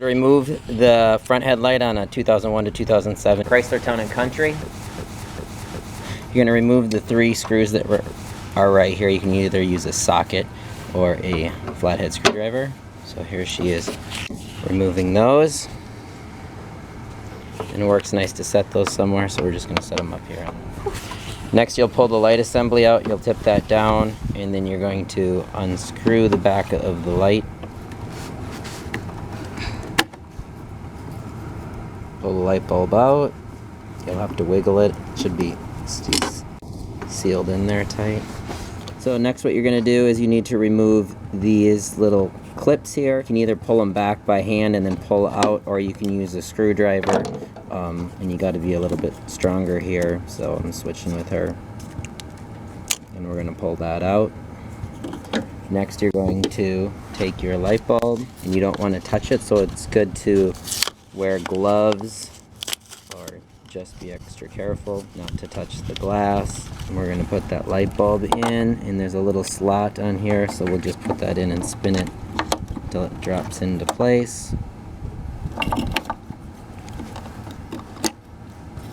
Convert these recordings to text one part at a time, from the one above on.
Remove the front headlight on a 2001 to 2007 Chrysler Town & Country. You're going to remove the 3 screws that are right here. You can either use a socket or a flathead screwdriver. So here she is removing those. And it works nice to set those somewhere, so we're just going to set them up here. Next, you'll pull the light assembly out, you'll tip that down, and then you're going to unscrew the back of the light. Pull the light bulb out. You'll have to wiggle it. It should be sealed in there tight. So next what you're going to do is you need to remove these little clips here. You can either pull them back by hand and then pull out, or you can use a screwdriver. And you got to be a little bit stronger here, so I'm switching with her. And we're going to pull that out. Next you're going to take your light bulb, and you don't want to touch it, so it's good to wear gloves or just be extra careful not to touch the glass. And we're going to put that light bulb in, and there's a little slot on here, so we'll just put that in and spin it until it drops into place.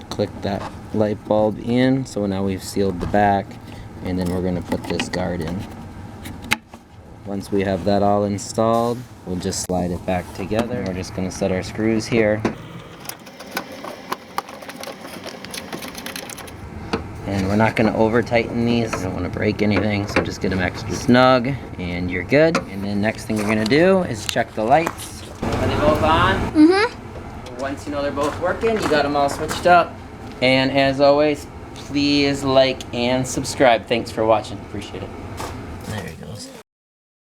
Click that light bulb in, so now we've sealed the back, and then we're going to put this guard in. Once we have that all installed, we'll just slide it back together. We're just going to set our screws here. And we're not going to over tighten these, I don't want to break anything, so just get them extra snug and you're good. And then next thing you're going to do is check the lights. Are they both on? Mm-hmm. Once you know they're both working, you got them all switched up. And as always, please like and subscribe. Thanks for watching. Appreciate it.